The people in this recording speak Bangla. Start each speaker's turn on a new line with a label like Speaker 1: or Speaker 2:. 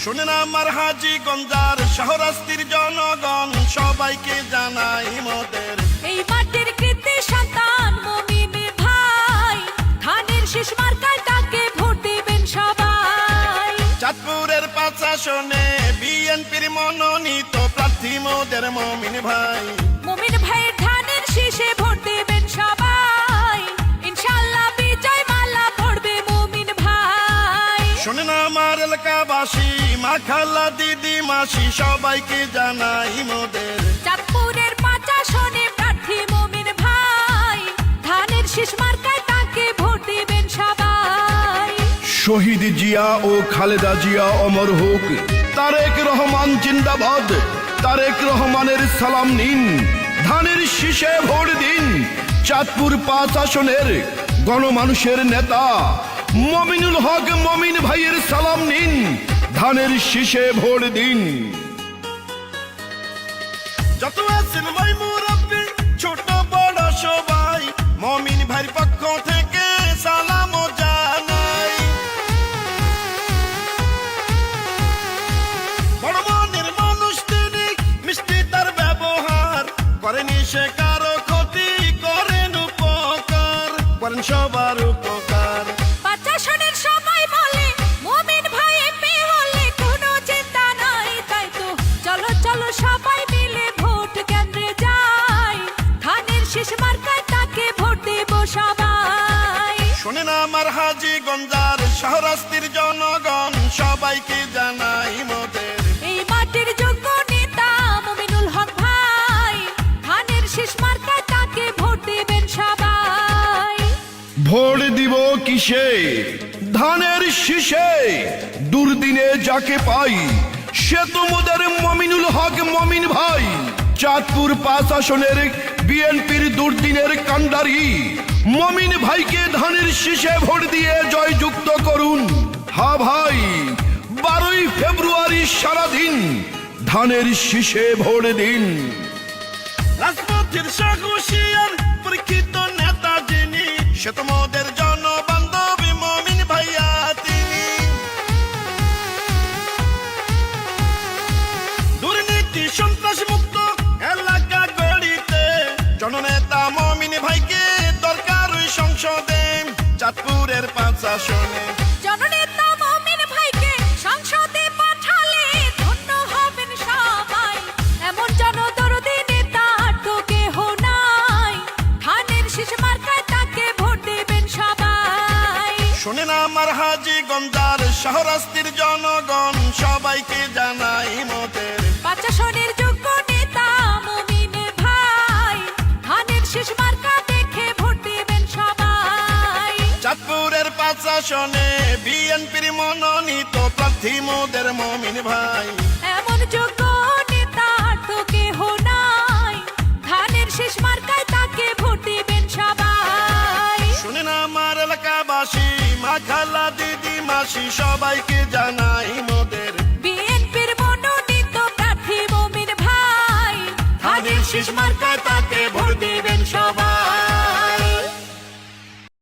Speaker 1: শুনেন আমার হাজীগঞ্জের শাহরাস্তির জনগণ, সবাইকে জানাই মোদের
Speaker 2: এই মাটির কৃতি সন্তান মুমিন ভাই, ধানের শীষ মার্কায় তাকে ভোট দিবেন সবাই।
Speaker 1: চাঁদপুরের ৫ আসনে বিএনপির মনোনীত প্রার্থী মোদের মমিন ভাই।
Speaker 2: মুমিন ভাইয়ের ধানের শীষে ভোট দিবেন সবাই, ইনশাআল্লাহ বিজয় মালা পড়বে মুমিন ভাই।
Speaker 1: শুনেন আমার এলাকাবাসী, মা খালা দিদি মাসি, সবাইকে জানাই মোদের
Speaker 2: চাঁদপুরের ৫ আসনে প্রার্থী মুমিন ভাই, ধানের শীষ মার্কায় তাকে ভোট দিবেন সবাই।
Speaker 3: শহীদ জিয়া ও খালেদা জিয়া অমর হোক, তারেক রহমান জিন্দাবাদ, তারেক রহমানের সালাম নিন, ধানের শীষে ভোট দিন। চাঁদপুর ৫ আসনের গণমানুষের নেতা মমিনুল হক মমিন ভাইয়ের সালাম নিন, ধানের শীষে ভোট দিন।
Speaker 1: যত আছেন ভাই মুরব্বি, ছোট বড় সবাই, মমিন ভাইয়ের পক্ষ থেকে সালাম জানাই। বড় মনের মানুষ তিনি, মিষ্টি তার ব্যবহার, করেনি সে কারো ক্ষতি, করেন উপকার, করেন সবার উপকার।
Speaker 2: ৫ আসনের সবাই বলে মুমিন ভাই এমপি হলে কোনো চিন্তা নাই, তাই তো চলো চলো সবাই মিলে ভোট কেন্দ্রে যাই, ধানের শীষ মার্কায় তাকে ভোট দেব সবাই।
Speaker 1: শোনেন আমার হাজীগঞ্জের শাহরাস্তির জনগণ, সবাইকে জানাই মোদের
Speaker 2: এই মাটির যোগ্য নেতা মুমিনুল হক ভাই, ধানের শীষ মার্কায় তাকে ভোট দিবেন সবাই।
Speaker 3: ভোট দিব কিসে? ধানের শীষে। দুর্দিনে যাকে পাই সে তো মোদের মমিনুল হক মমিন ভাই। চাঁদপুর ৫ আসনের বিএনপির দুর্দিনের কান্ডারি মমিন ভাইকে ধানের শীষে ভোট দিয়ে জয়যুক্ত করুন। হ্যাঁ ভাই, ১২ই ফেব্রুয়ারি সারাদিন ধানের শীষে ভোট দিন।
Speaker 1: রাজপথের সাহসিয়ার পরীক্ষিত নেতা যিনি, সে তো মোদের জনবান্ধবী মমিন ভাইয়া তিনি। দুর্নীতি সন্ত্রাস মুক্ত এলাকা গড়িতে জননেতা মমিন ভাইকে দরকার ওই সংসদে। চাঁদপুরের ৫ আসনে
Speaker 2: জননেতা মুমিন ভাইকে সংসদে পাঠালে ধন্য হবেন সবাই, এমন জনদরদি নেতা আর তো কেহ নাই, ধানের শীষ মার্কায় তাকে ভোট দেবেন সবাই।
Speaker 1: শোনেন আমার হাজীগঞ্জের শাহরাস্তির জনগণ, সবাইকে জানাই মোদের
Speaker 2: ৫ আসনের যোগ্য নেতা মুমিন ভাই, ধানের শীষ মার্কা দেখে ভোট দেবেন সবাই।
Speaker 1: চাঁদপুরের ৫ আসনে বিএনপির মনোনীত প্রার্থী মোদের মমিন ভাই।
Speaker 2: এমন যোগ্য নেতা আর তো কেহ নাই, ধানের শীষ মার্কায় তাকে ভোট দিবেন সবাই।
Speaker 1: শুনেন আমার এলাকাবাসী, মা খালা দিদি মাসি, সবাইকে জানাই মোদের
Speaker 2: বিএনপির মনোনীত প্রার্থী মুমিন ভাই,
Speaker 1: ধানের শীষ মার্কায় তাকে